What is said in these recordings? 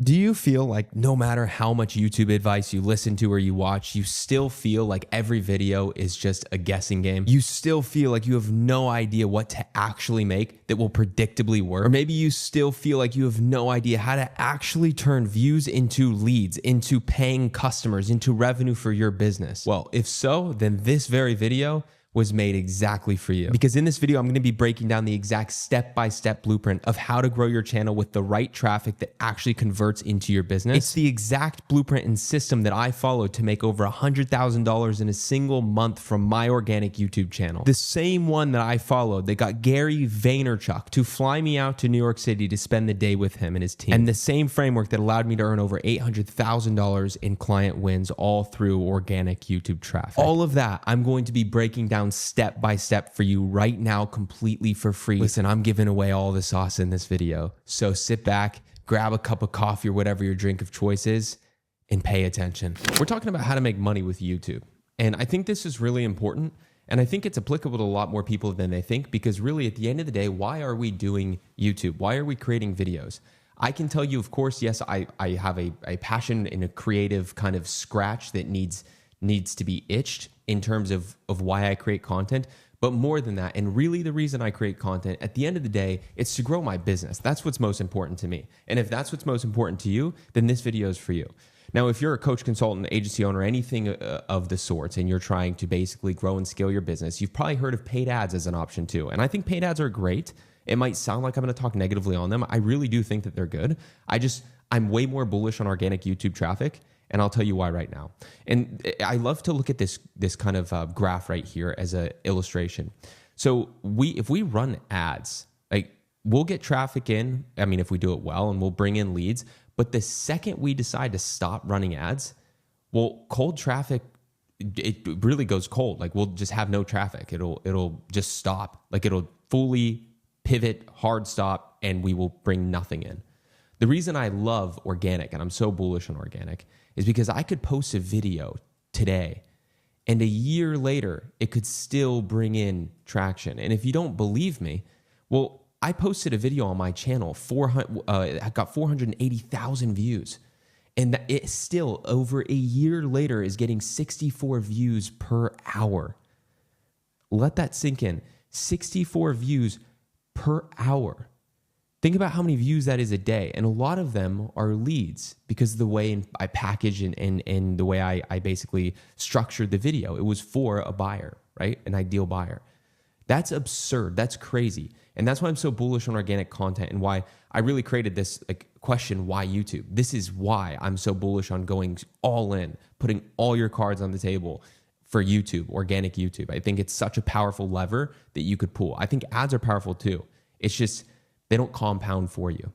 Do you feel like no matter how much YouTube advice you listen to or you watch, you still feel like every video is just a guessing game? You still feel like you have no idea what to actually make that will predictably work? Or maybe you still feel like you have no idea how to actually turn views into leads, into paying customers, into revenue for your business? Well, if so, then this very video was made exactly for you. Because in this video, I'm gonna be breaking down the exact step-by-step blueprint of how to grow your channel with the right traffic that actually converts into your business. It's the exact blueprint and system that I followed to make over $100,000 in a single month from my organic YouTube channel. The same one that I followed that got Gary Vaynerchuk to fly me out to New York City to spend the day with him and his team. And the same framework that allowed me to earn over $800,000 in client wins all through organic YouTube traffic. All of that, I'm going to be breaking down step by step for you right now completely for free. Listen, I'm giving away all the sauce in this video. So sit back, grab a cup of coffee or whatever your drink of choice is, and pay attention. We're talking about how to make money with YouTube. And I think this is really important. And I think it's applicable to a lot more people than they think, because really at the end of the day, why are we doing YouTube? Why are we creating videos? I can tell you, of course, yes, I have a passion and a creative kind of scratch that needs to be itched in terms of why I create content. But more than that, and really the reason I create content, at the end of the day, it's to grow my business. That's what's most important to me. And if that's what's most important to you, then this video is for you. Now, if you're a coach, consultant, agency owner, anything of the sorts, and you're trying to basically grow and scale your business, you've probably heard of paid ads as an option too. And I think paid ads are great. It might sound like I'm going to talk negatively on them. I really do think that they're good. I'm way more bullish on organic YouTube traffic. And I'll tell you why right now. And I love to look at this kind of graph right here as an illustration. So if we run ads, like we'll get traffic in, I mean, if we do it well, and we'll bring in leads. But the second we decide to stop running ads, well, cold traffic, it really goes cold. Like we'll just have no traffic. It'll just stop. Like it'll fully pivot, hard stop, and we will bring nothing in. The reason I love organic, and I'm so bullish on organic, is because I could post a video today and a year later, it could still bring in traction. And if you don't believe me, well, I posted a video on my channel, I got 480,000 views. And it still, over a year later, is getting 64 views per hour. Let that sink in. 64 views per hour. Think about how many views that is a day. And a lot of them are leads because of the way I package and the way I basically structured the video. It was for a buyer, right? An ideal buyer. That's absurd. That's crazy. And that's why I'm so bullish on organic content and why I really created this question, why YouTube? This is why I'm so bullish on going all in, putting all your cards on the table for YouTube, organic YouTube. I think it's such a powerful lever that you could pull. I think ads are powerful too. It's just, they don't compound for you.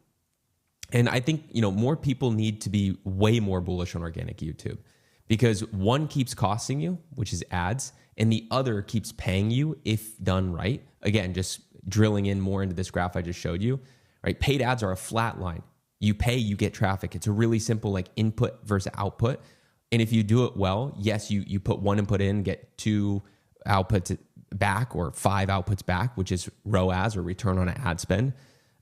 And I think, more people need to be way more bullish on organic YouTube, because one keeps costing you, which is ads, and the other keeps paying you if done right. Again, just drilling in more into this graph I just showed you, right? Paid ads are a flat line. You pay, you get traffic. It's a really simple input versus output. And if you do it well, yes, you put one input in, get 2 outputs back or 5 outputs back, which is ROAS or return on ad spend.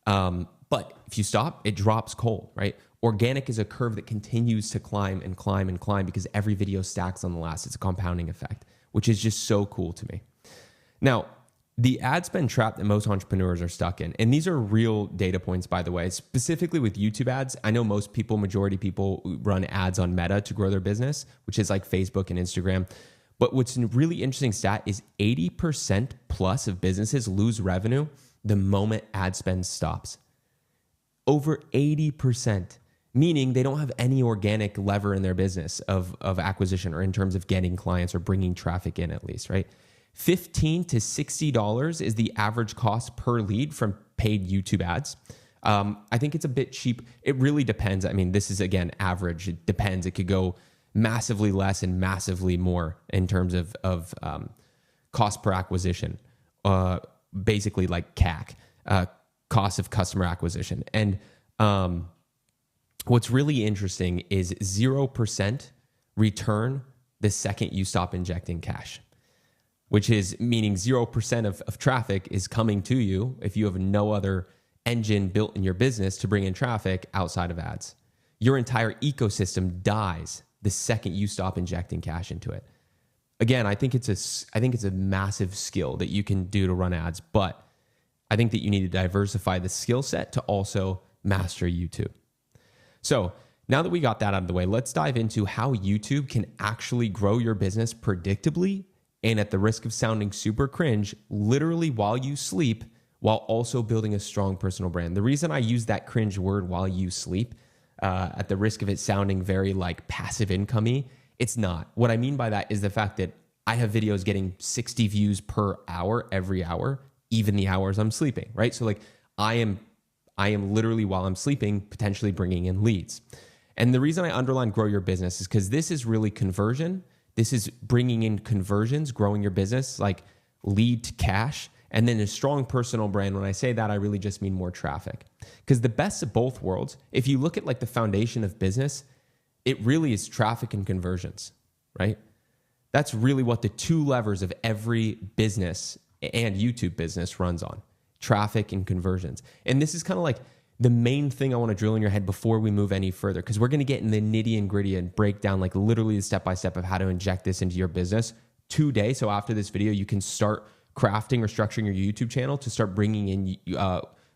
But if you stop, it drops cold, right? Organic is a curve that continues to climb and climb and climb because every video stacks on the last. It's a compounding effect, which is just so cool to me. Now, the ad spend trap that most entrepreneurs are stuck in, and these are real data points, by the way, specifically with YouTube ads. I know majority people run ads on Meta to grow their business, which is like Facebook and Instagram. But what's a really interesting stat is 80% plus of businesses lose revenue the moment ad spend stops. Over 80%, meaning they don't have any organic lever in their business of acquisition or in terms of getting clients or bringing traffic in at least, right? $15 to $60 is the average cost per lead from paid YouTube ads. I think it's a bit cheap. It really depends. I mean, this is, again, average. It depends. It could go massively less and massively more in terms of cost per acquisition. Basically like CAC, cost of customer acquisition. And what's really interesting is 0% return the second you stop injecting cash, which is meaning 0% of traffic is coming to you if you have no other engine built in your business to bring in traffic outside of ads. your entire ecosystem dies the second you stop injecting cash into it. Again, I think it's a massive skill that you can do to run ads, but I think that you need to diversify the skill set to also master YouTube. So now that we got that out of the way, let's dive into how YouTube can actually grow your business predictably and at the risk of sounding super cringe, literally while you sleep, while also building a strong personal brand. The reason I use that cringe word, while you sleep, at the risk of it sounding very like passive income-y, it's not. What I mean by that is the fact that I have videos getting 60 views per hour every hour, even the hours I'm sleeping, right? So like I am literally, while I'm sleeping, potentially bringing in leads. And the reason I underline grow your business is because this is really conversion. This is bringing in conversions, growing your business, like lead to cash. And then a strong personal brand. When I say that, I really just mean more traffic. Because the best of both worlds, if you look at like the foundation of business, it really is traffic and conversions, right? That's really what the two levers of every business and YouTube business runs on: traffic and conversions. And this is kind of like the main thing I want to drill in your head before we move any further, because we're going to get in the nitty and gritty and break down like literally the step-by-step of how to inject this into your business today. So after this video, you can start crafting or structuring your YouTube channel to start bringing in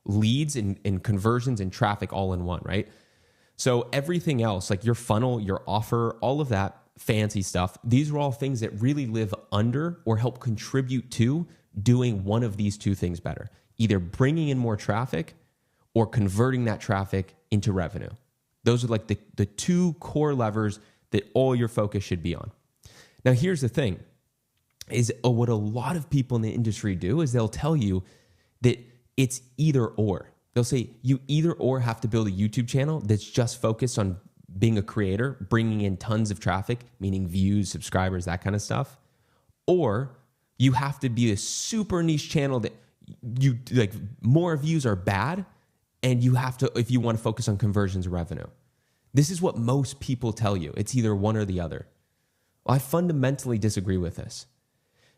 leads and conversions and traffic all in one, right? So everything else, like your funnel, your offer, all of that fancy stuff, these are all things that really live under or help contribute to doing one of these two things better: either bringing in more traffic or converting that traffic into revenue. Those are like the two core levers that all your focus should be on. Now, here's the thing, is what a lot of people in the industry do is they'll tell you that it's either or. They'll say you either or have to build a YouTube channel that's just focused on being a creator, bringing in tons of traffic, meaning views, subscribers, that kind of stuff, or you have to be a super niche channel that you like more views are bad, and you have to, if you want to focus on conversions or revenue. This is what most people tell you. It's either one or the other. Well, I fundamentally disagree with this.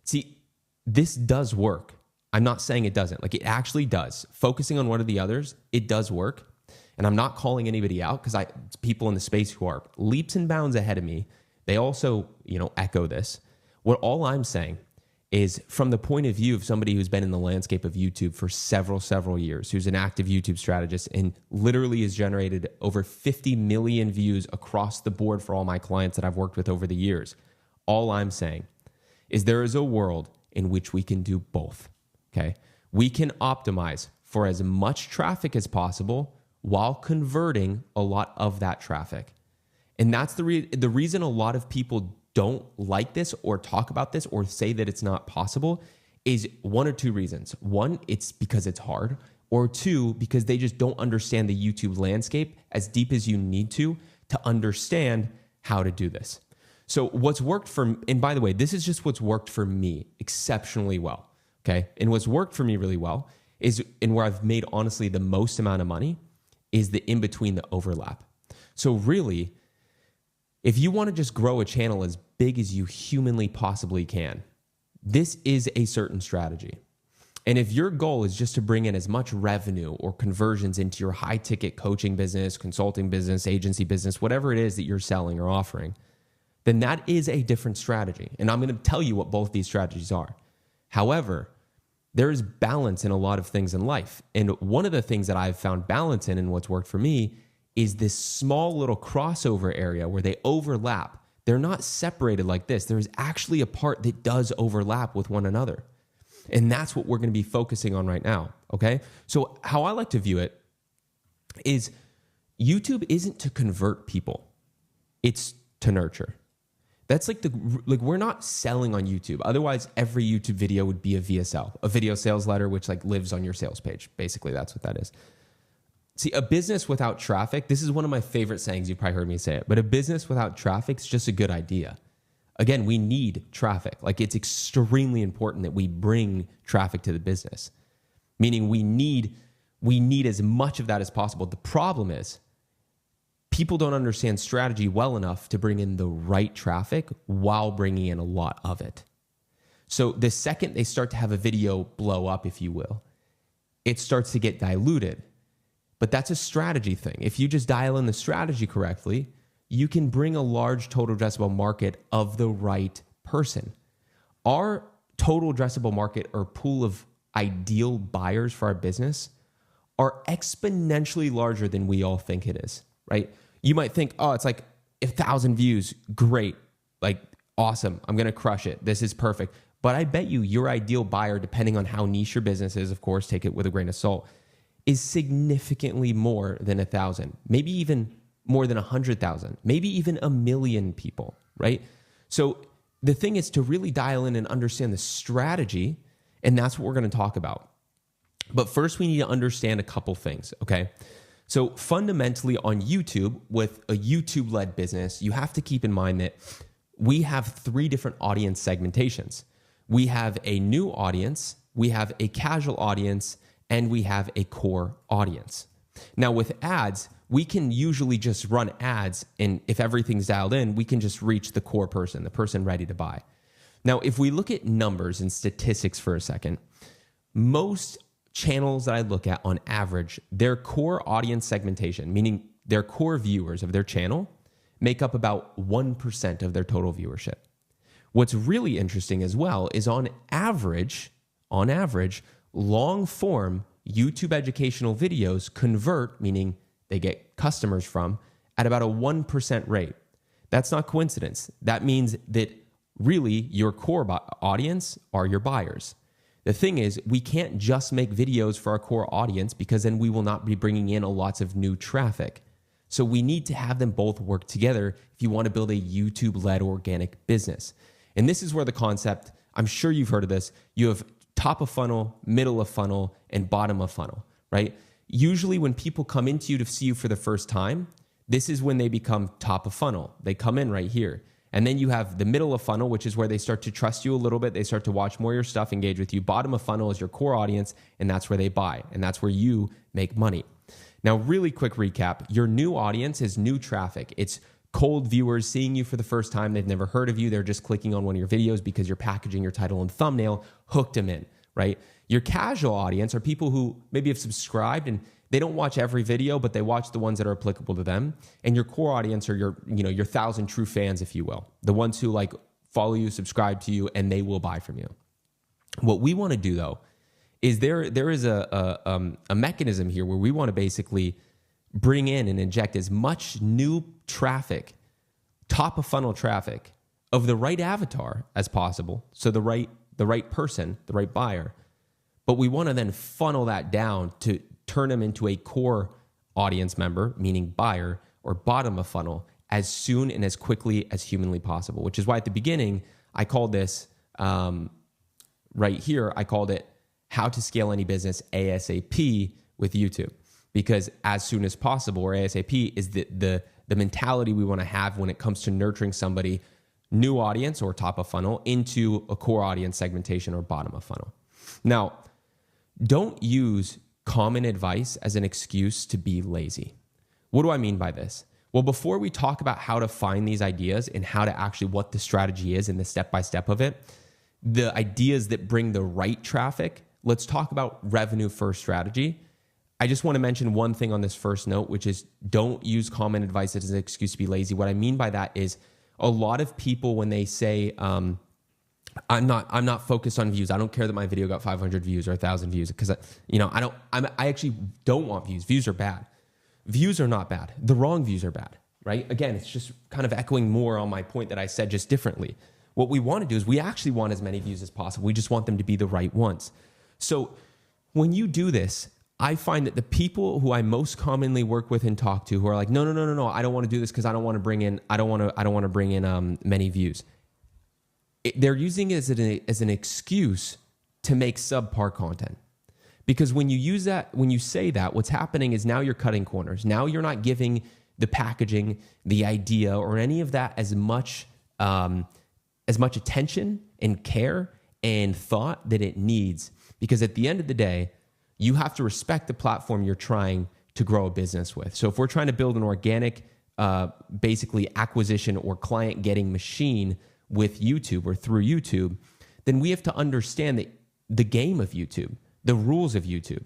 See, this does work. I'm not saying it doesn't. Like, it actually does. Focusing on one or the others, it does work. And I'm not calling anybody out, because people in the space who are leaps and bounds ahead of me, they also, echo this. What all I'm saying is, from the point of view of somebody who's been in the landscape of YouTube for several years, who's an active YouTube strategist and literally has generated over 50 million views across the board for all my clients that I've worked with over the years. All I'm saying is there is a world in which we can do both, okay? We can optimize for as much traffic as possible while converting a lot of that traffic. And that's the reason a lot of people don't like this or talk about this or say that it's not possible is one or two reasons. One, it's because it's hard, or two, because they just don't understand the YouTube landscape as deep as you need to understand how to do this. So what's worked for, and by the way, this is just what's worked for me exceptionally well, okay? And what's worked for me really well is, and where I've made honestly the most amount of money, is the in-between, the overlap. So really, if you want to just grow a channel as big as you humanly possibly can, this is a certain strategy. And if your goal is just to bring in as much revenue or conversions into your high-ticket coaching business, consulting business, agency business, whatever it is that you're selling or offering, then that is a different strategy. And I'm going to tell you what both these strategies are. However, there is balance in a lot of things in life. And one of the things that I've found balance in and what's worked for me is this small little crossover area where they overlap. They're not separated like this. There's actually a part that does overlap with one another. And that's what we're going to be focusing on right now, okay? So how I like to view it is YouTube isn't to convert people. It's to nurture. That's like we're not selling on YouTube. Otherwise, every YouTube video would be a VSL, a video sales letter, which like lives on your sales page. Basically, that's what that is. See, a business without traffic, this is one of my favorite sayings. You've probably heard me say it, but a business without traffic is just a good idea. Again, we need traffic. Like, it's extremely important that we bring traffic to the business, meaning we need as much of that as possible. The problem is people don't understand strategy well enough to bring in the right traffic while bringing in a lot of it. So the second they start to have a video blow up, if you will, it starts to get diluted. But that's a strategy thing. If you just dial in the strategy correctly, you can bring a large total addressable market of the right person. Our total addressable market or pool of ideal buyers for our business are exponentially larger than we all think it is, right? You might think, oh, it's like 1,000 views. Great. Like, awesome. I'm going to crush it. This is perfect. But I bet you your ideal buyer, depending on how niche your business is, of course, take it with a grain of salt, is significantly more than 1,000, maybe even more than 100,000, maybe even 1,000,000 people, right? So the thing is to really dial in and understand the strategy, and that's what we're going to talk about. But first, we need to understand a couple things, okay? So fundamentally on YouTube, with a YouTube-led business, you have to keep in mind that we have 3 different audience segmentations. We have a new audience, we have a casual audience, and we have a core audience. Now with ads, we can usually just run ads, and if everything's dialed in, we can just reach the core person, the person ready to buy. Now, if we look at numbers and statistics for a second, most channels that I look at on average, their core audience segmentation, meaning their core viewers of their channel, make up about 1% of their total viewership. What's really interesting as well is on average, long form YouTube educational videos convert, meaning they get customers from, at about a 1% rate. That's not coincidence. That means that really your core audience are your buyers. The thing is, we can't just make videos for our core audience because then we will not be bringing in lots of new traffic. So we need to have them both work together if you want to build a YouTube-led organic business. And this is where the concept, I'm sure you've heard of this, you have top of funnel, middle of funnel, and bottom of funnel, right? Usually when people come into you to see you for the first time, this is when they become top of funnel. They come in right here. And then you have the middle of funnel, which is where they start to trust you a little bit. They start to watch more of your stuff, engage with you. Bottom of funnel is your core audience, and that's where they buy. And that's where you make money. Now, really quick recap. Your new audience is new traffic. It's cold viewers seeing you for the first time. They've never heard of you. They're just clicking on one of your videos because you're packaging your title and thumbnail, hooked them in, right? Your casual audience are people who maybe have subscribed and they don't watch every video, but they watch the ones that are applicable to them. And your core audience are your 1,000 true fans, if you will. The ones who like follow you, subscribe to you, and they will buy from you. What we want to do though, is there is a mechanism here where we want to basically bring in and inject as much new traffic, top of funnel traffic of the right avatar as possible. So the right person, the right buyer. But we want to then funnel that down to turn them into a core audience member, meaning buyer, or bottom of funnel as soon and as quickly as humanly possible, which is why at the beginning, I called this right here, I called it how to scale any business ASAP with YouTube. Because as soon as possible, or ASAP, is the mentality we want to have when it comes to nurturing somebody, new audience or top of funnel, into a core audience segmentation or bottom of funnel. Now, don't use common advice as an excuse to be lazy. What do I mean by this? Well, before we talk about how to find these ideas and how to actually what the strategy is and the step-by-step of it, the ideas that bring the right traffic, let's talk about revenue first strategy. I just want to mention one thing on this first note, which is don't use common advice as an excuse to be lazy. What I mean by that is a lot of people, when they say, I'm not focused on views. I don't care that my video got 500 views or 1,000 views because I actually don't want views. Views are bad. Views are not bad. The wrong views are bad, right? Again, it's just kind of echoing more on my point that I said just differently. What we want to do is we actually want as many views as possible. We just want them to be the right ones. So when you do this, I find that the people who I most commonly work with and talk to who are like, no, I don't want to do this because I don't want to bring in many views. They're using it as an excuse to make subpar content. Because when you use that, when you say that, what's happening is now you're cutting corners. Now you're not giving the packaging, the idea, or any of that as much attention and care and thought that it needs. Because at the end of the day, you have to respect the platform you're trying to grow a business with. So if we're trying to build an organic, basically acquisition or client getting machine with YouTube or through YouTube, then we have to understand the game of YouTube, the rules of YouTube.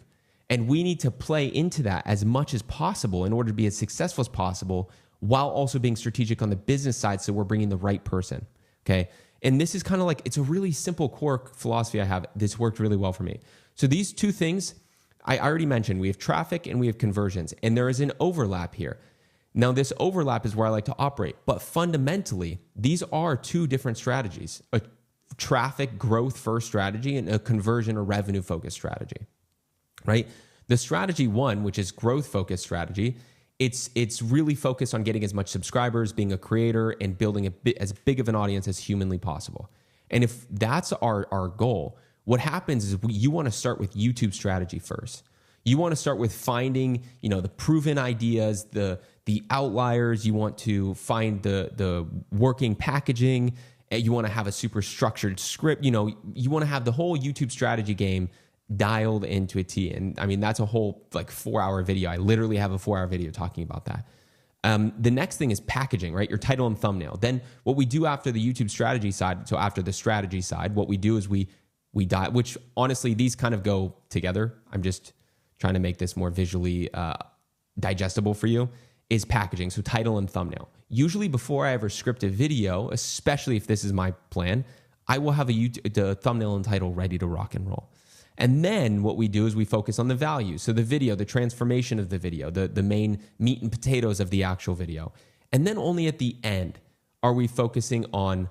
And we need to play into that as much as possible in order to be as successful as possible while also being strategic on the business side so we're bringing the right person, okay? And this is kind of like, it's a really simple core philosophy I have. This worked really well for me. So these two things, I already mentioned, we have traffic and we have conversions, and there is an overlap here. Now, this overlap is where I like to operate, but fundamentally, these are two different strategies, a traffic growth first strategy and a conversion or revenue focused strategy. Right? The strategy one, which is growth focused strategy, it's really focused on getting as much subscribers, being a creator, and building as big of an audience as humanly possible. And if that's our goal, what happens is you want to start with YouTube strategy first. You want to start with finding, the proven ideas, the outliers. You want to find the working packaging. You want to have a super structured script. You want to have the whole YouTube strategy game dialed into a T. And I mean, that's a whole 4-hour video. I literally have a 4-hour video talking about that. The next thing is packaging, right? Your title and thumbnail. Then what we do after the YouTube strategy side, so after the strategy side, what we do is we dial, which honestly, these kind of go together. I'm just trying to make this more visually digestible for you, is packaging. So title and thumbnail. Usually before I ever script a video, especially if this is my plan, I will have the thumbnail and title ready to rock and roll. And then what we do is we focus on the value. So the video, the transformation of the video, the main meat and potatoes of the actual video. And then only at the end are we focusing on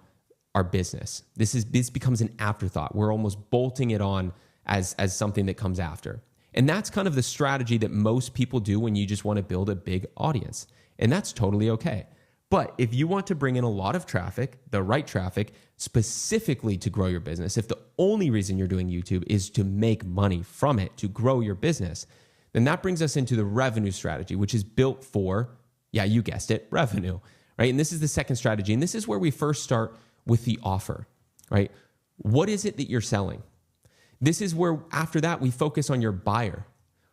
our business. This becomes an afterthought. We're almost bolting it on as something that comes after. And that's kind of the strategy that most people do when you just want to build a big audience. And that's totally okay. But if you want to bring in a lot of traffic, the right traffic, specifically to grow your business, if the only reason you're doing YouTube is to make money from it, to grow your business, then that brings us into the revenue strategy, which is built for, yeah, you guessed it, revenue, right? And this is the second strategy. And this is where we first start with the offer, right? What is it that you're selling? This is where, after that, we focus on your buyer.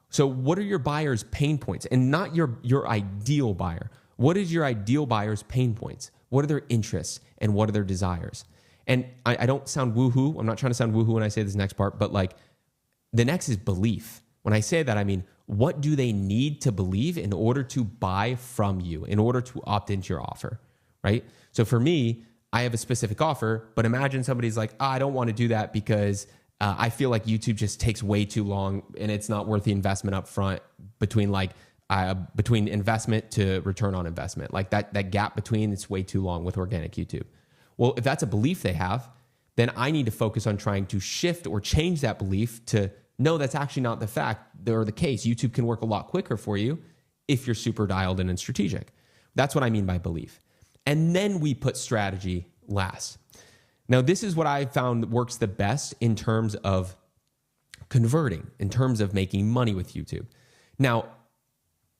So what are your buyer's pain points? And not your ideal buyer. What is your ideal buyer's pain points? What are their interests and what are their desires? And I don't sound woohoo. I'm not trying to sound woohoo when I say this next part, but the next is belief. When I say that, I mean, what do they need to believe in order to buy from you, in order to opt into your offer, right? So for me, I have a specific offer, but imagine somebody's like, I don't want to do that because I feel like YouTube just takes way too long and it's not worth the investment up front between investment to return on investment. That gap between, it's way too long with organic YouTube. Well, if that's a belief they have, then I need to focus on trying to shift or change that belief to, no, that's actually not the fact or the case. YouTube can work a lot quicker for you if you're super dialed in and strategic. That's what I mean by belief. And then we put strategy last. Now, this is what I found works the best in terms of converting, in terms of making money with YouTube. Now,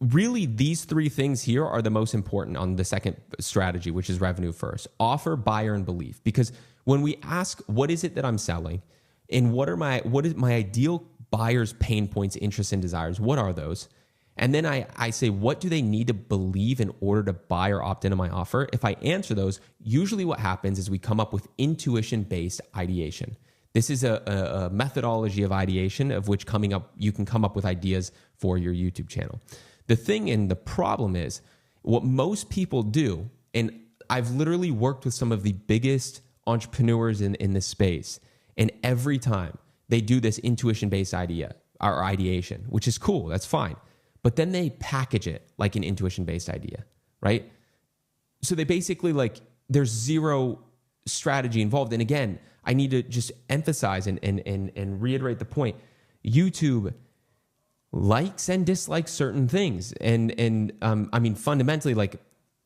really, these three things here are the most important on the second strategy, which is revenue first. Offer, buyer, and belief. Because when we ask, what is it that I'm selling? And what is my ideal buyer's pain points, interests, and desires? What are those? And then I say, what do they need to believe in order to buy or opt into my offer? If I answer those, usually what happens is we come up with intuition-based ideation. This is a methodology of ideation of which you can come up with ideas for your YouTube channel. The thing and the problem is what most people do, and I've literally worked with some of the biggest entrepreneurs in this space, and every time they do this intuition-based idea or ideation, which is cool, that's fine. But then they package it like an intuition-based idea, right? So they basically there's zero strategy involved. And again, I need to just emphasize and reiterate the point. YouTube likes and dislikes certain things. And I mean, fundamentally,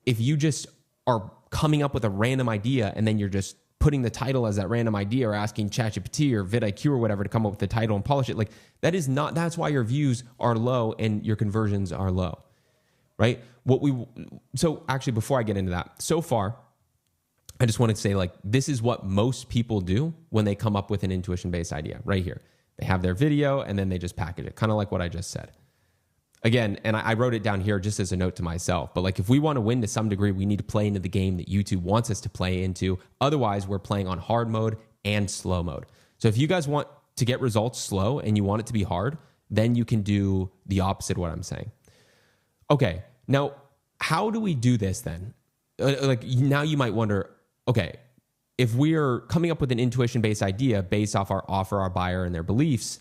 if you just are coming up with a random idea and then you're just putting the title as that random idea or asking ChatGPT or vidIQ or whatever to come up with the title and polish it, that's why your views are low and your conversions are low, right? So actually, before I get into that, so far, I just wanted to say this is what most people do when they come up with an intuition-based idea right here. They have their video and then they just package it, kind of like what I just said. Again, and I wrote it down here just as a note to myself, but if we want to win to some degree, we need to play into the game that YouTube wants us to play into. Otherwise, we're playing on hard mode and slow mode. So if you guys want to get results slow and you want it to be hard, then you can do the opposite of what I'm saying. Okay, now how do we do this then? Like now you might wonder, okay, if we're coming up with an intuition-based idea based off our offer, our buyer, and their beliefs,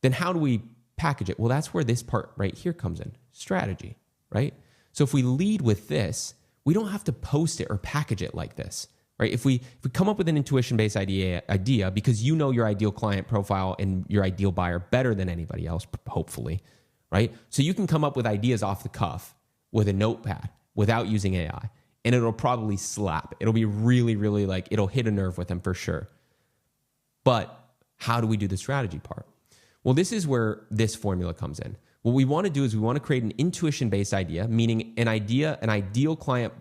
then how do we package it? Well, that's where this part right here comes in, strategy, right? So if we lead with this, we don't have to post it or package it like this, right? If we come up with an intuition-based idea because you know your ideal client profile and your ideal buyer better than anybody else, hopefully, right? So you can come up with ideas off the cuff with a notepad without using AI, and it'll probably slap. It'll be really, really like, it'll hit a nerve with them for sure. But how do we do the strategy part? Well, this is where this formula comes in. What we want to do is we want to create an intuition-based idea, meaning an ideal client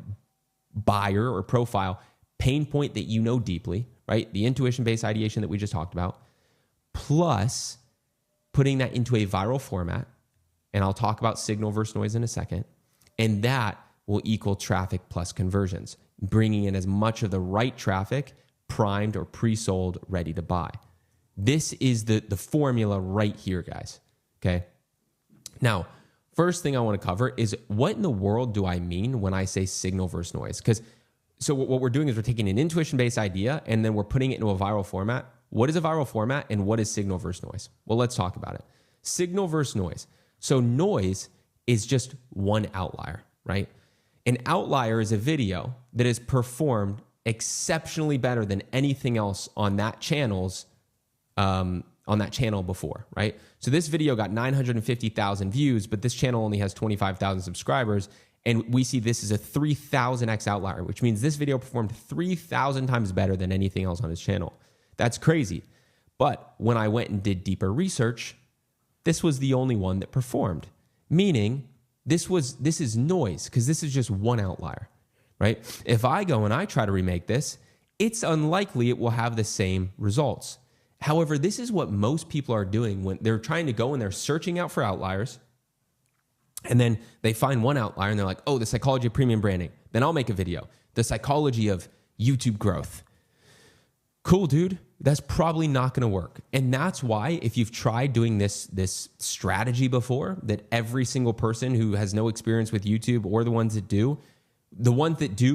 buyer or profile, pain point that you know deeply, right? The intuition-based ideation that we just talked about, plus putting that into a viral format. And I'll talk about signal versus noise in a second. And that will equal traffic plus conversions, bringing in as much of the right traffic, primed or pre-sold, ready to buy. This is the formula right here, guys, okay? Now, first thing I want to cover is what in the world do I mean when I say signal versus noise? So what we're doing is we're taking an intuition-based idea and then we're putting it into a viral format. What is a viral format and what is signal versus noise? Well, let's talk about it. Signal versus noise. So noise is just one outlier, right? An outlier is a video that is performed exceptionally better than anything else on that channel before, right? So this video got 950,000 views, but this channel only has 25,000 subscribers. And we see this as a 3,000x outlier, which means this video performed 3,000 times better than anything else on his channel. That's crazy. But when I went and did deeper research, this was the only one that performed, meaning this is noise because this is just one outlier, right? If I go and I try to remake this, it's unlikely it will have the same results. However, this is what most people are doing when they're trying to go and they're searching out for outliers. And then they find one outlier and they're like, oh, the psychology of premium branding. Then I'll make a video. The psychology of YouTube growth. Cool, dude. That's probably not going to work. And that's why if you've tried doing this strategy before, that every single person who has no experience with YouTube or the ones that do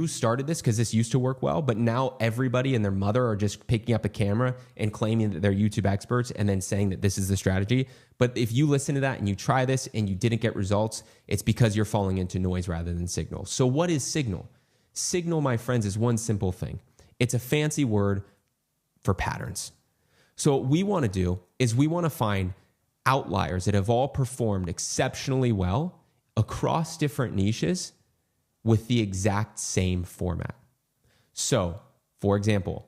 started this because this used to work well, but now everybody and their mother are just picking up a camera and claiming that they're YouTube experts and then saying that this is the strategy. But if you listen to that and you try this and you didn't get results, it's because you're falling into noise rather than signal. So what is signal? Signal, my friends, is one simple thing. It's a fancy word for patterns. So what we want to do is we want to find outliers that have all performed exceptionally well across different niches with the exact same format. So, for example,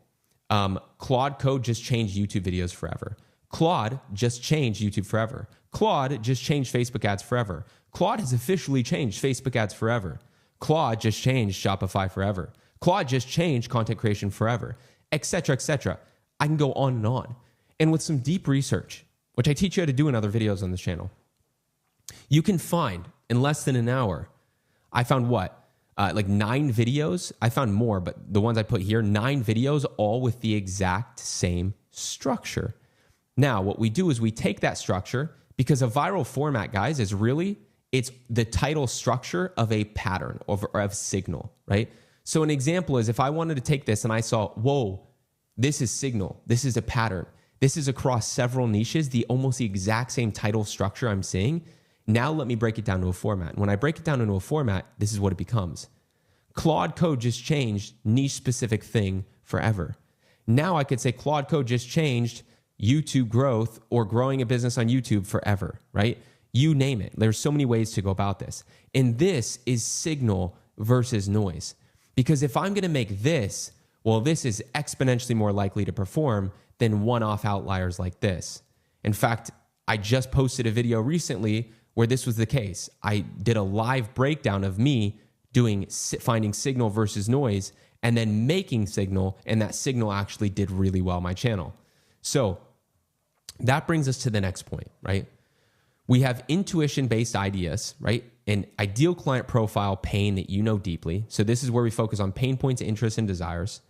Claude Code just changed YouTube videos forever. Claude just changed YouTube forever. Claude just changed Facebook ads forever. Claude has officially changed Facebook ads forever. Claude just changed Shopify forever. Claude just changed content creation forever, etc., etc. I can go on and on. And with some deep research, which I teach you how to do in other videos on this channel, you can find in less than an hour, I found like 9 videos. I found more, but the ones I put here, 9 videos, all with the exact same structure. Now, what we do is we take that structure because a viral format, guys, is really, it's the title structure of a pattern or of signal, right? So an example is if I wanted to take this and I saw, whoa, this is signal. This is a pattern. This is across several niches, almost the exact same title structure I'm seeing. Now let me break it down to a format. When I break it down into a format, this is what it becomes. Claude Code just changed niche specific thing forever. Now I could say Claude Code just changed YouTube growth or growing a business on YouTube forever, right? You name it. There's so many ways to go about this. And this is signal versus noise. Because if I'm going to make this, well, this is exponentially more likely to perform than one-off outliers like this. In fact, I just posted a video recently where this was the case. I did a live breakdown of me finding signal versus noise and then making signal, and that signal actually did really well on my channel. So that brings us to the next point, right? We have intuition-based ideas, right? An ideal client profile pain that you know deeply. So this is where we focus on pain points, interests, and desires.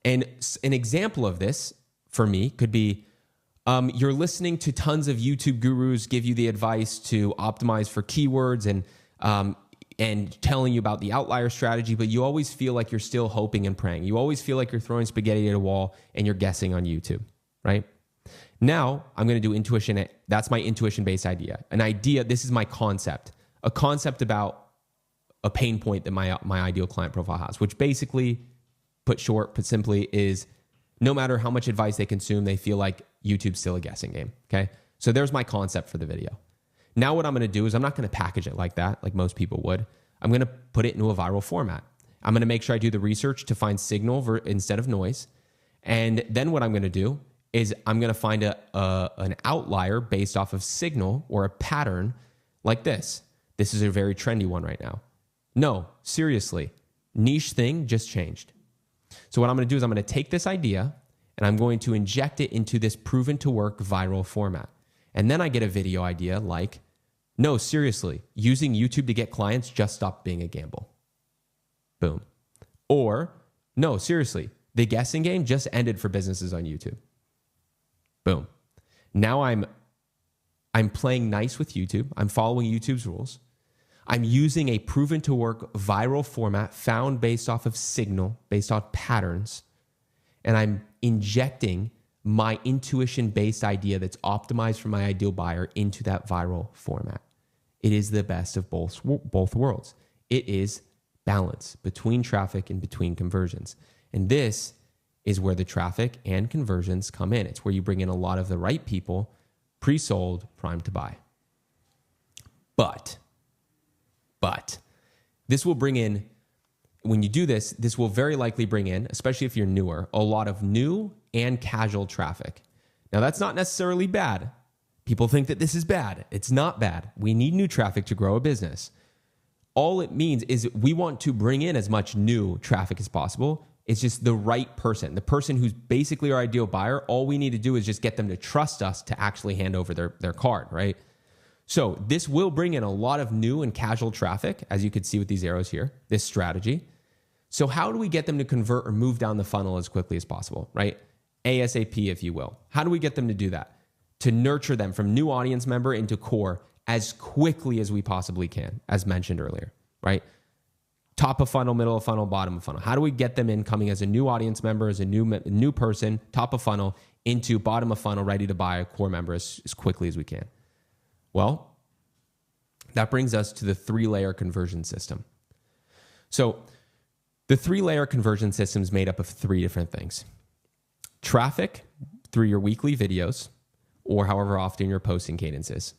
And an example of this for me could be You're listening to tons of YouTube gurus give you the advice to optimize for keywords and telling you about the outlier strategy, but you always feel like you're still hoping and praying. You always feel like you're throwing spaghetti at a wall and you're guessing on YouTube, right? Now I'm going to do intuition. That's my intuition-based idea. An idea, this is my concept, a concept about a pain point that my ideal client profile has, which basically, put simply, is no matter how much advice they consume, they feel like YouTube's still a guessing game, okay? So there's my concept for the video. Now what I'm going to do is I'm not going to package it like that, like most people would. I'm going to put it into a viral format. I'm going to make sure I do the research to find signal instead of noise. And then what I'm going to do is I'm going to find an outlier based off of signal or a pattern like this. This is a very trendy one right now. No, seriously, niche thing just changed. So what I'm going to do is I'm going to take this idea and I'm going to inject it into this proven to work viral format. And then I get a video idea like, no, seriously, using YouTube to get clients just stopped being a gamble. Boom. Or, no, seriously, the guessing game just ended for businesses on YouTube. Boom. Now I'm playing nice with YouTube. I'm following YouTube's rules. I'm using a proven to work viral format found based off of signal, based off patterns, and I'm injecting my intuition-based idea that's optimized for my ideal buyer into that viral format. It is the best of both worlds. It is balance between traffic and between conversions. And this is where the traffic and conversions come in. It's where you bring in a lot of the right people, pre-sold, primed to buy. But this will bring in, when you do this, this will very likely bring in, especially if you're newer, a lot of new and casual traffic. Now, that's not necessarily bad. People think that this is bad. It's not bad. We need new traffic to grow a business. All it means is we want to bring in as much new traffic as possible. It's just the right person, the person who's basically our ideal buyer. All we need to do is just get them to trust us to actually hand over their card, right? So this will bring in a lot of new and casual traffic, as you could see with these arrows here, this strategy. So how do we get them to convert or move down the funnel as quickly as possible, right? ASAP, if you will. How do we get them to do that? To nurture them from new audience member into core as quickly as we possibly can, as mentioned earlier, right? Top of funnel, middle of funnel, bottom of funnel. How do we get them in coming as a new audience member, as a new person, top of funnel, into bottom of funnel, ready to buy a core member as quickly as we can? Well, that brings us to the 3-layer conversion system. So the 3-layer conversion system is made up of 3 different things. Traffic through your weekly videos, or however often your posting cadence is.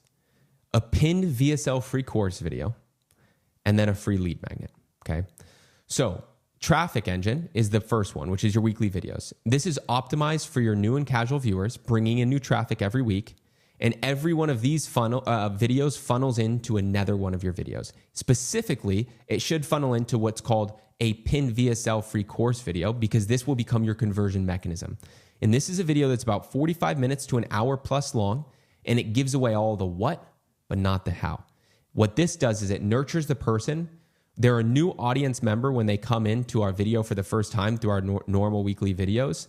A pinned VSL free course video, and then a free lead magnet, okay? So traffic engine is the first one, which is your weekly videos. This is optimized for your new and casual viewers, bringing in new traffic every week. And every one of these videos funnels into another one of your videos. Specifically, it should funnel into what's called a pinned VSL free course video, because this will become your conversion mechanism. And this is a video that's about 45 minutes to an hour plus long, and it gives away all the what, but not the how. What this does is it nurtures the person. They're a new audience member when they come into our video for the first time through our normal weekly videos.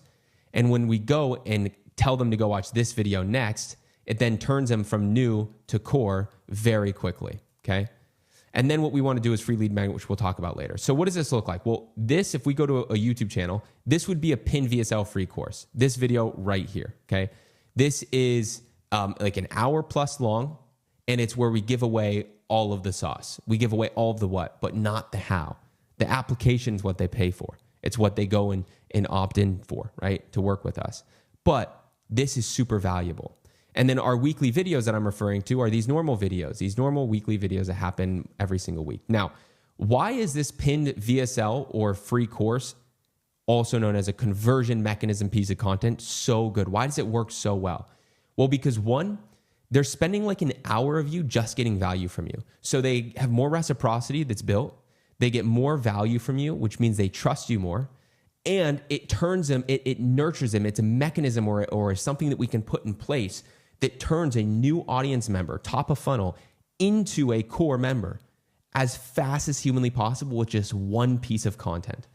And when we go and tell them to go watch this video next, it then turns them from new to core very quickly, okay? And then what we want to do is free lead magnet, which we'll talk about later. So what does this look like? Well, this, if we go to a YouTube channel, this would be a pinned VSL free course. This video right here, okay? This is like an hour plus long, and it's where we give away all of the sauce. We give away all of the what, but not the how. The application is what they pay for. It's what they go and opt in for, right, to work with us. But this is super valuable. And then our weekly videos that I'm referring to are these normal videos, these normal weekly videos that happen every single week. Now, why is this pinned VSL or free course, also known as a conversion mechanism piece of content, so good? Why does it work so well? Well, because one, they're spending like an hour of you just getting value from you. So they have more reciprocity that's built. They get more value from you, which means they trust you more. And it turns them, it nurtures them. It's a mechanism or something that we can put in place that turns a new audience member, top of funnel, into a core member as fast as humanly possible with just one piece of content.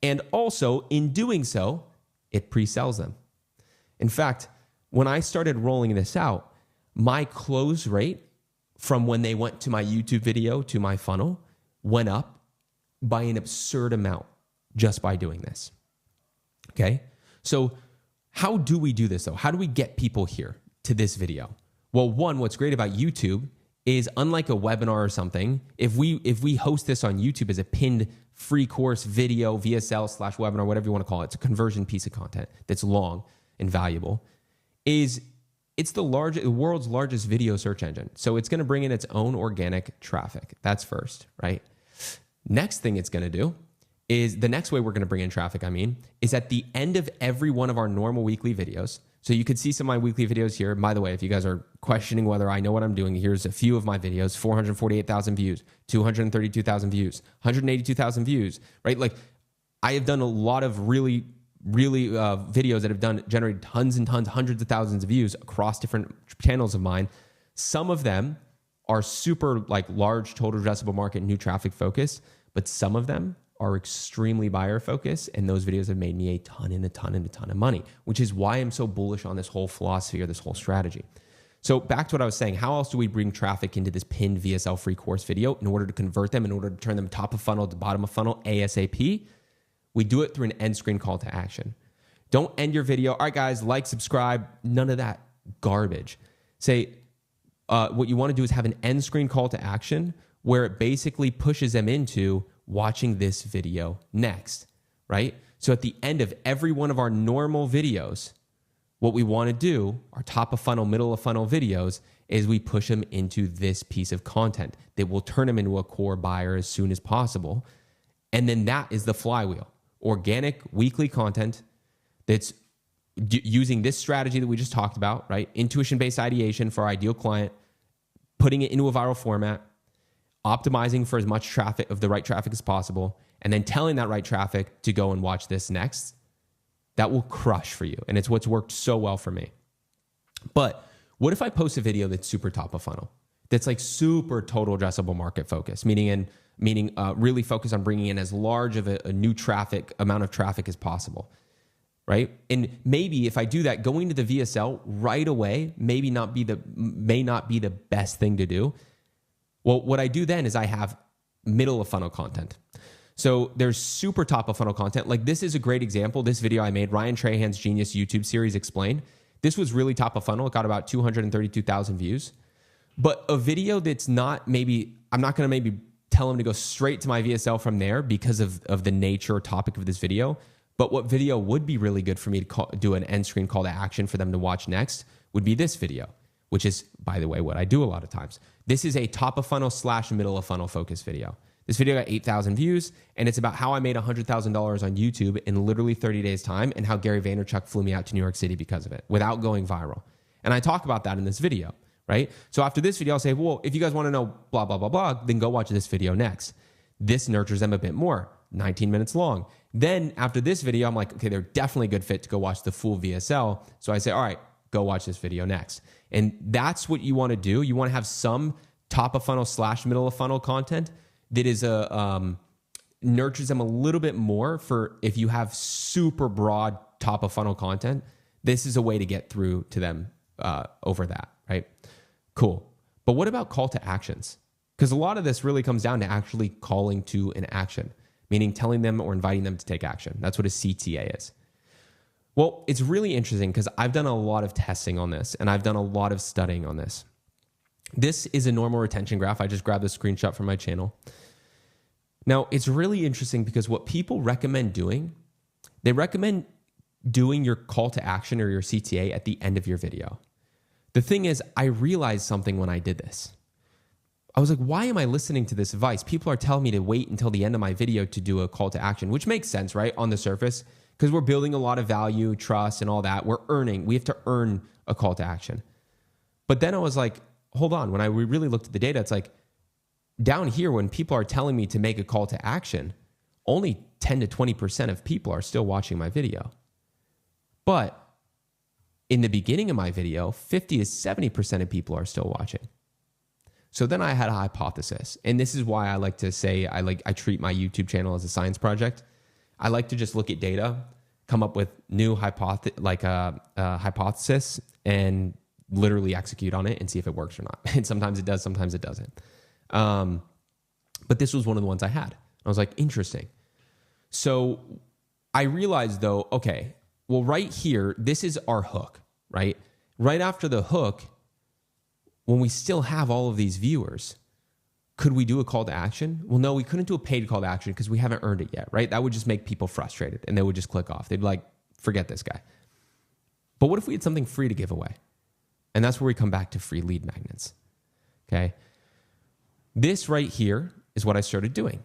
And also, in doing so, it pre-sells them. In fact, when I started rolling this out, my close rate from when they went to my YouTube video to my funnel went up by an absurd amount just by doing this. Okay. So how do we do this though? How do we get people here to this video? Well, one, what's great about YouTube is unlike a webinar or something, if we host this on YouTube as a pinned free course video, VSL/webinar, whatever you want to call it, it's a conversion piece of content that's long and valuable, it's the world's largest video search engine. So it's going to bring in its own organic traffic. That's first, right? Next thing it's going to do is the next way we're going to bring in traffic, is at the end of every one of our normal weekly videos. So you could see some of my weekly videos here. By the way, if you guys are questioning whether I know what I'm doing, here's a few of my videos: 448,000 views, 232,000 views, 182,000 views, right? Like I have done a lot of really videos that have generated tons and tons, hundreds of thousands of views across different channels of mine. Some of them are super like large total addressable market, new traffic focused, but some of them are extremely buyer focused, and those videos have made me a ton of money, which is why I'm so bullish on this whole philosophy or this whole strategy. So back to what I was saying, how else do we bring traffic into this pinned VSL free course video in order to convert them, in order to turn them top of funnel to bottom of funnel ASAP? We do it through an end screen call to action. Don't end your video, all right guys, like, subscribe, none of that garbage. Say, what you want to do is have an end screen call to action where it basically pushes them into watching this video next, right? So at the end of every one of our normal videos, what we want to do, our top of funnel, middle of funnel videos, is we push them into this piece of content that will turn them into a core buyer as soon as possible. And then that is the flywheel. Organic weekly content that's using this strategy that we just talked about, right? Intuition-based ideation for our ideal client, putting it into a viral format, optimizing for as much traffic of the right traffic as possible, and then telling that right traffic to go and watch this next. That will crush for you. And it's what's worked so well for me. But what if I post a video that's super top of funnel, that's like super total addressable market focused, meaning really focus on bringing in as large of a new amount of traffic as possible, right? And maybe if I do that, going to the VSL right away may not be the best thing to do. Well, what I do then is I have middle of funnel content. So there's super top of funnel content. Like this is a great example. This video I made, Ryan Trahan's Genius YouTube series Explained. This was really top of funnel. It got about 232,000 views. But a video that's not I'm not going to maybe tell him to go straight to my VSL from there because of the nature or topic of this video. But what video would be really good for me to do an end screen call to action for them to watch next would be this video, which is, by the way, what I do a lot of times. This is a top of funnel / middle of funnel focus video. This video got 8,000 views, and it's about how I made $100,000 on YouTube in literally 30 days time and how Gary Vaynerchuk flew me out to New York City because of it without going viral. And I talk about that in this video, right? So after this video, I'll say, well, if you guys want to know blah, blah, blah, blah, then go watch this video next. This nurtures them a bit more, 19 minutes long. Then after this video, I'm like, okay, they're definitely a good fit to go watch the full VSL. So I say, all right, go watch this video next. And that's what you want to do. You want to have some top of funnel / middle of funnel content that is nurtures them a little bit more for if you have super broad top of funnel content. This is a way to get through to them over that, right? Cool. But what about call to actions? Because a lot of this really comes down to actually calling to an action, meaning telling them or inviting them to take action. That's what a CTA is. Well, it's really interesting because I've done a lot of testing on this and I've done a lot of studying on this. This is a normal retention graph. I just grabbed a screenshot from my channel. Now, it's really interesting because what people recommend doing, they recommend doing your call to action or your CTA at the end of your video. The thing is, I realized something when I did this. I was like, why am I listening to this advice? People are telling me to wait until the end of my video to do a call to action, which makes sense, right? On the surface, because we're building a lot of value, trust, and all that. We have to earn a call to action. But then I was like, hold on. When we really looked at the data, it's like down here, when people are telling me to make a call to action, only 10 to 20% of people are still watching my video. But in the beginning of my video, 50 to 70% of people are still watching. So then I had a hypothesis. And this is why I like to say I treat my YouTube channel as a science project. I like to just look at data come up with new hypothesis and literally execute on it and see if it works or not. And sometimes it does, sometimes it doesn't. But this was one of the ones I had. I was like, interesting. So I realized though, okay, well, right here, this is our hook, right? Right after the hook, when we still have all of these viewers, could we do a call to action? Well, no, we couldn't do a paid call to action because we haven't earned it yet, right? That would just make people frustrated and they would just click off. They'd be like, forget this guy. But what if we had something free to give away? And that's where we come back to free lead magnets, okay? This right here is what I started doing.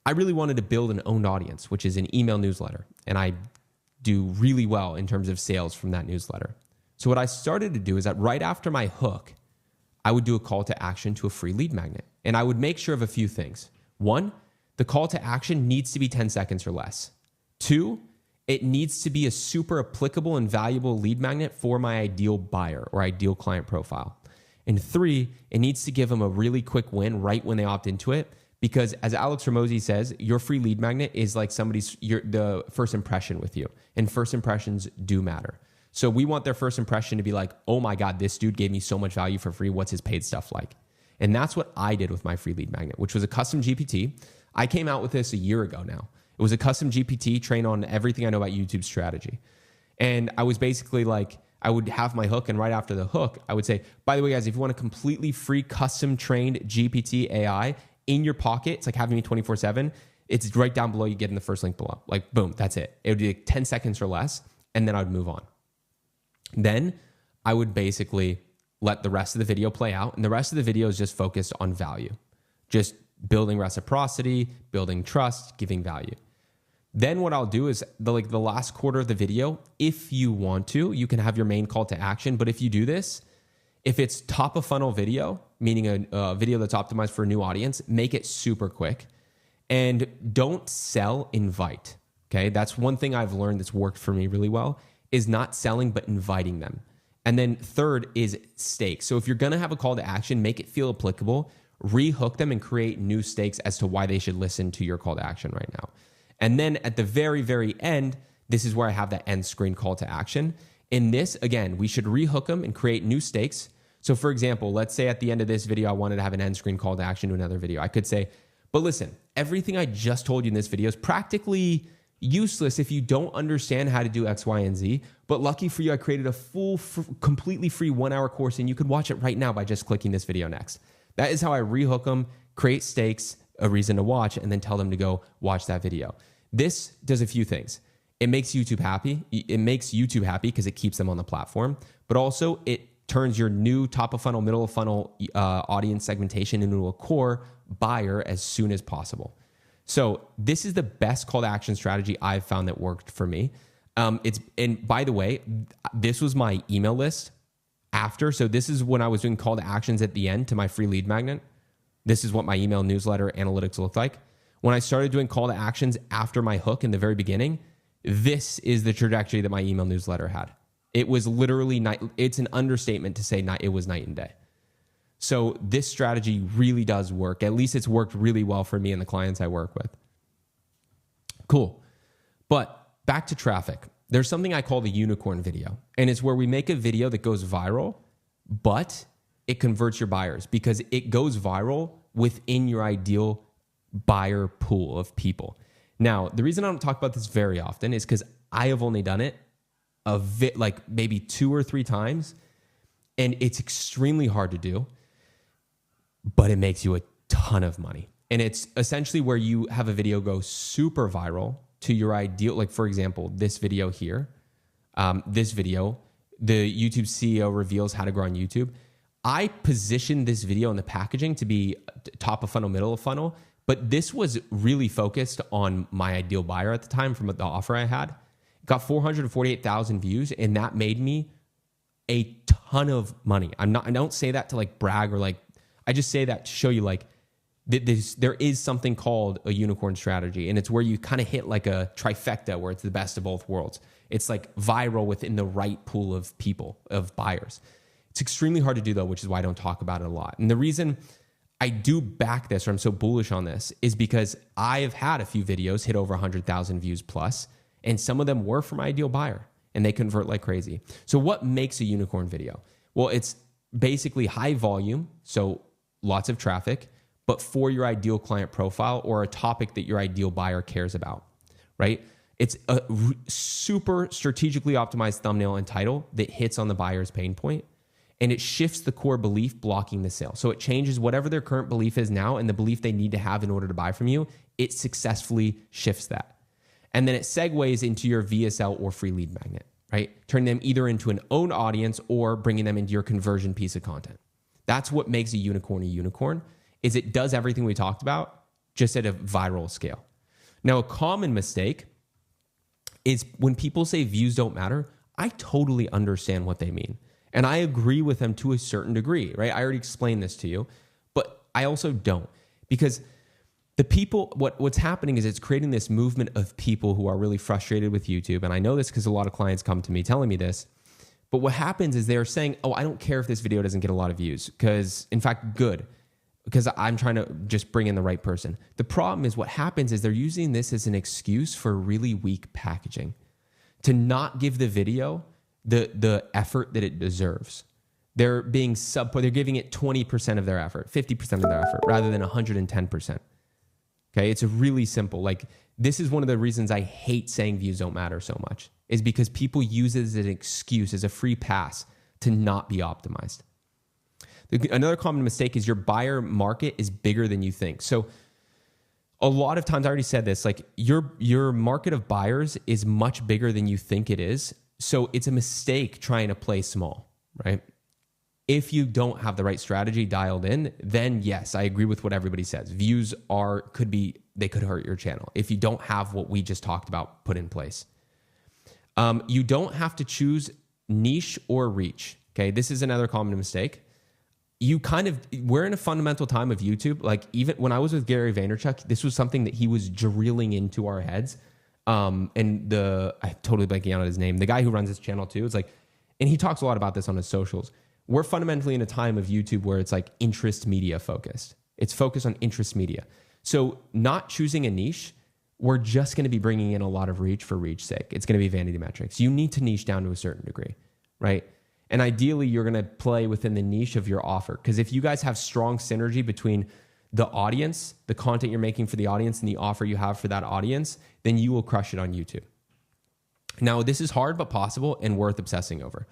I really wanted to build an owned audience, which is an email newsletter. And I do really well in terms of sales from that newsletter. So what I started to do is that right after my hook, I would do a call to action to a free lead magnet. And I would make sure of a few things. One, the call to action needs to be 10 seconds or less. Two, it needs to be a super applicable and valuable lead magnet for my ideal buyer or ideal client profile. And three, it needs to give them a really quick win right when they opt into it. Because as Alex Ramosi says, your free lead magnet is like the first impression with you. And first impressions do matter. So we want their first impression to be like, oh my God, this dude gave me so much value for free. What's his paid stuff like? And that's what I did with my free lead magnet, which was a custom GPT. I came out with this a year ago now. It was a custom GPT trained on everything I know about YouTube strategy. And I was basically like, I would have my hook, and right after the hook, I would say, by the way, guys, if you want a completely free custom trained GPT AI in your pocket, it's like having me 24/7. It's right down below. You get in the first link below. Like, boom, that's it. It would be like 10 seconds or less, and then I would move on. Then I would basically let the rest of the video play out, and the rest of the video is just focused on value, just building reciprocity, building trust, giving value. Then what I'll do is the last quarter of the video, if you want to, you can have your main call to action. But if you do this, if it's top of funnel video, meaning a video that's optimized for a new audience, make it super quick and don't sell, invite. Okay. That's one thing I've learned that's worked for me really well is not selling, but inviting them. And then third is stakes. So if you're going to have a call to action, make it feel applicable, rehook them and create new stakes as to why they should listen to your call to action right now. And then at the very, very end, this is where I have that end screen call to action. In this, again, we should rehook them and create new stakes. So for example, let's say at the end of this video, I wanted to have an end screen call to action to another video. I could say, but listen, everything I just told you in this video is practically useless if you don't understand how to do X, Y, and Z. But lucky for you, I created a full, completely free 1-hour course, and you could watch it right now by just clicking this video next. That is how I rehook them, create stakes, a reason to watch, and then tell them to go watch that video. This does a few things. It makes YouTube happy. It makes YouTube happy because it keeps them on the platform, but also it turns your new top of funnel, middle of funnel audience segmentation into a core buyer as soon as possible. So this is the best call to action strategy I've found that worked for me. And by the way, this was my email list after. So this is when I was doing call to actions at the end to my free lead magnet. This is what my email newsletter analytics looked like. When I started doing call to actions after my hook in the very beginning, this is the trajectory that my email newsletter had. It was literally it's an understatement to say it was night and day. So this strategy really does work. At least it's worked really well for me and the clients I work with. Cool. But back to traffic. There's something I call the unicorn video. And it's where we make a video that goes viral, but it converts your buyers because it goes viral within your ideal buyer pool of people. Now, the reason I don't talk about this very often is because I have only done it like maybe 2 or 3 times, and it's extremely hard to do, but it makes you a ton of money. And it's essentially where you have a video go super viral to your ideal, like for example, this video here, the YouTube CEO reveals how to grow on YouTube. I positioned this video in the packaging to be top of funnel, middle of funnel, but this was really focused on my ideal buyer at the time from the offer I had. It got 448,000 views, and that made me a ton of money. I don't say that to like brag or like, I just say that to show you like there is something called a unicorn strategy, and it's where you kind of hit like a trifecta where it's the best of both worlds. It's like viral within the right pool of people, of buyers. It's extremely hard to do though, which is why I don't talk about it a lot. And the reason I do back this, or I'm so bullish on this, is because I have had a few videos hit over 100,000 views plus, And some of them were from my ideal buyer and they convert like crazy. So what makes a unicorn video? Well, it's basically high volume, so lots of traffic, but for your ideal client profile or a topic that your ideal buyer cares about, right? It's a super strategically optimized thumbnail and title that hits on the buyer's pain point, and it shifts the core belief blocking the sale. So it changes whatever their current belief is now and the belief they need to have in order to buy from you. It successfully shifts that. And then it segues into your VSL or free lead magnet, right? Turning them either into an owned audience or bringing them into your conversion piece of content. That's what makes a unicorn, is it does everything we talked about just at a viral scale. Now, a common mistake is when people say views don't matter, I totally understand what they mean. And I agree with them to a certain degree, right? I already explained this to you, but I also don't, because the people, what's happening is it's creating this movement of people who are really frustrated with YouTube. And I know this because a lot of clients come to me telling me this. But what happens is they're saying, oh, I don't care if this video doesn't get a lot of views, because in fact, good, because I'm trying to just bring in the right person. The problem is what happens is they're using this as an excuse for really weak packaging, to not give the video the effort that it deserves. They're being they're giving it 20% of their effort, 50% of their effort, rather than 110%. Okay, it's a really simple. Like, this is one of the reasons I hate saying views don't matter so much, is because people use it as an excuse, as a free pass to not be optimized. Another common mistake is your buyer market is bigger than you think. So a lot of times, I already said this, like your market of buyers is much bigger than you think it is. So it's a mistake trying to play small, right? If you don't have the right strategy dialed in, then yes, I agree with what everybody says. Views they could hurt your channel if you don't have what we just talked about put in place. You don't have to choose niche or reach. Okay, this is another common mistake. We're in a fundamental time of YouTube. Like, even when I was with Gary Vaynerchuk, this was something that he was drilling into our heads. I'm totally blanking out on his name. The guy who runs his channel too, and he talks a lot about this on his socials. We're fundamentally in a time of YouTube where it's like interest media focused. It's focused on interest media. So not choosing a niche, we're just going to be bringing in a lot of reach for reach's sake. It's going to be vanity metrics. You need to niche down to a certain degree, right? And ideally, you're going to play within the niche of your offer. Because if you guys have strong synergy between the audience, the content you're making for the audience, and the offer you have for that audience, then you will crush it on YouTube. Now, this is hard but possible and worth obsessing over.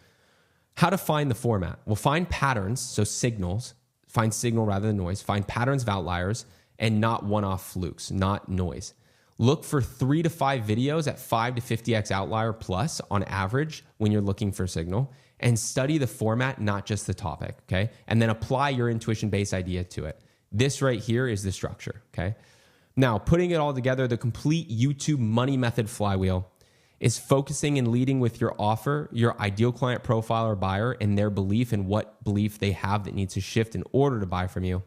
How to find the format? Well, find patterns, so signals. Find signal rather than noise. Find patterns of outliers and not one-off flukes, not noise. Look for 3 to 5 videos at 5 to 50x outlier plus on average when you're looking for signal, and study the format, not just the topic, okay? And then apply your intuition-based idea to it. This right here is the structure, okay? Now, putting it all together, the complete YouTube money method flywheel is focusing and leading with your offer, your ideal client profile or buyer, and their belief and what belief they have that needs to shift in order to buy from you.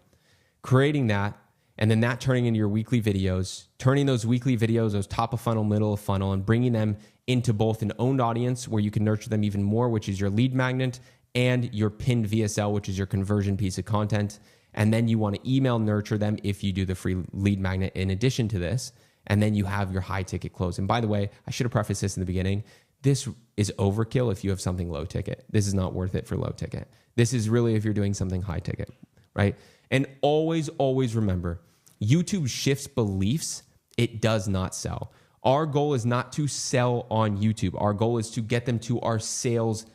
Creating that, and then that turning into your weekly videos, turning those weekly videos, those top of funnel, middle of funnel, and bringing them into both an owned audience where you can nurture them even more, which is your lead magnet, and your pinned VSL, which is your conversion piece of content. And then you want to email nurture them if you do the free lead magnet in addition to this. And then you have your high ticket close. And by the way, I should have prefaced this in the beginning. This is overkill if you have something low ticket. This is not worth it for low ticket. This is really if you're doing something high ticket, right? And always, always remember, YouTube shifts beliefs. It does not sell. Our goal is not to sell on YouTube. Our goal is to get them to our sales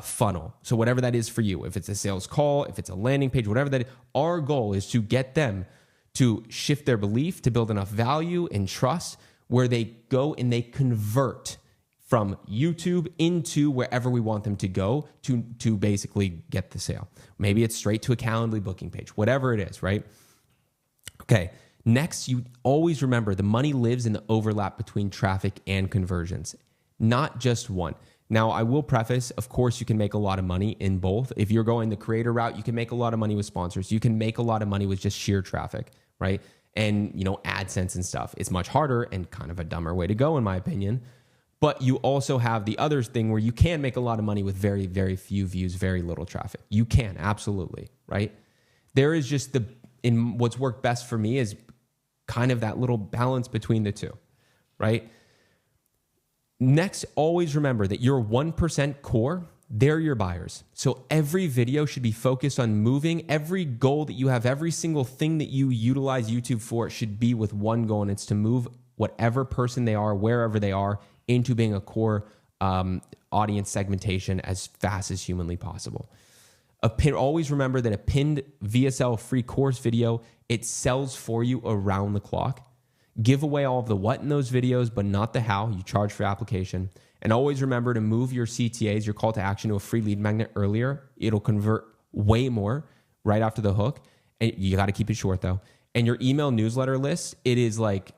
funnel. So whatever that is for you, if it's a sales call, if it's a landing page, whatever that is, our goal is to get them to shift their belief, to build enough value and trust where they go and they convert from YouTube into wherever we want them to go to basically get the sale. Maybe it's straight to a Calendly booking page, whatever it is, right? Okay, next, you always remember the money lives in the overlap between traffic and conversions, not just one. Now, I will preface, of course, you can make a lot of money in both. If you're going the creator route, you can make a lot of money with sponsors. You can make a lot of money with just sheer traffic, right? And, AdSense and stuff. It's much harder and kind of a dumber way to go, in my opinion. But you also have the other thing where you can make a lot of money with very, very few views, very little traffic. You can, absolutely, right? There is just what's worked best for me is kind of that little balance between the two, right? Next, always remember that your 1% core, they're your buyers. So every video should be focused on moving. Every goal that you have, every single thing that you utilize YouTube for should be with one goal, and it's to move whatever person they are, wherever they are, into being a core audience segmentation as fast as humanly possible. Always remember that a pinned VSL free course video, it sells for you around the clock. Give away all of the what in those videos, but not the how. You charge for application. And always remember to move your CTAs, your call to action, to a free lead magnet earlier. It'll convert way more right after the hook. And you got to keep it short though. And your email newsletter list, it is like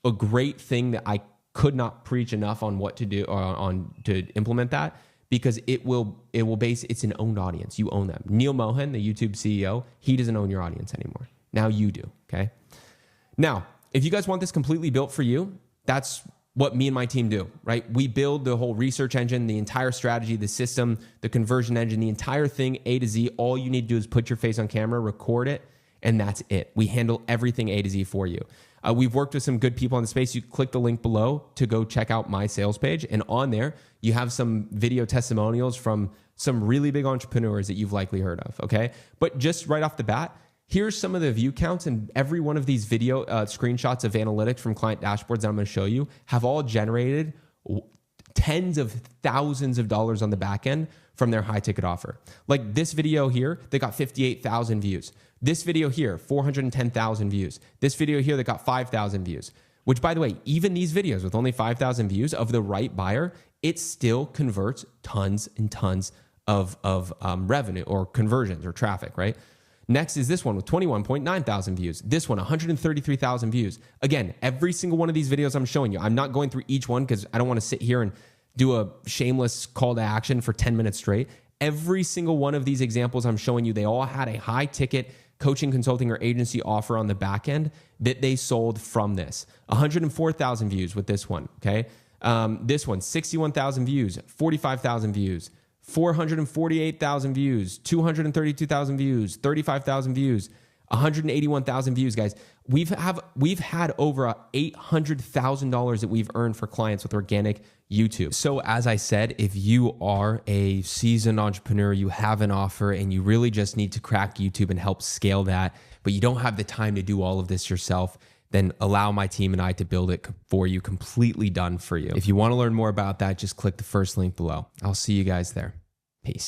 a great thing that I could not preach enough on what to do or on to implement that, because it's an owned audience. You own them. Neil Mohan, the YouTube CEO, he doesn't own your audience anymore. Now you do, okay? Now, if you guys want this completely built for you, that's what me and my team do, right? We build the whole research engine, the entire strategy, the system, the conversion engine, the entire thing A to Z. All you need to do is put your face on camera, record it, and that's it. We handle everything A to Z for you. We've worked with some good people in the space. You click the link below to go check out my sales page. And on there, you have some video testimonials from some really big entrepreneurs that you've likely heard of, okay? But just right off the bat, here's some of the view counts, and every one of these video screenshots of analytics from client dashboards that I'm going to show you have all generated tens of thousands of dollars on the back end from their high ticket offer. Like this video here, they got 58,000 views. This video here, 410,000 views. This video here that got 5,000 views, which by the way, even these videos with only 5,000 views of the right buyer, it still converts tons and tons of revenue or conversions or traffic, right? Next is this one with 21.9 thousand views. This one, 133,000 views. Again, every single one of these videos I'm showing you, I'm not going through each one because I don't want to sit here and do a shameless call to action for 10 minutes straight. Every single one of these examples I'm showing you, they all had a high ticket coaching, consulting, or agency offer on the back end that they sold from this. 104,000 views with this one, okay? This one, 61,000 views, 45,000 views, 448,000 views, 232,000 views, 35,000 views, 181,000 views, guys. We've had over $800,000 that we've earned for clients with organic YouTube. So as I said, if you are a seasoned entrepreneur, you have an offer and you really just need to crack YouTube and help scale that, but you don't have the time to do all of this yourself, then allow my team and I to build it for you, completely done for you. If you want to learn more about that, just click the first link below. I'll see you guys there. Peace.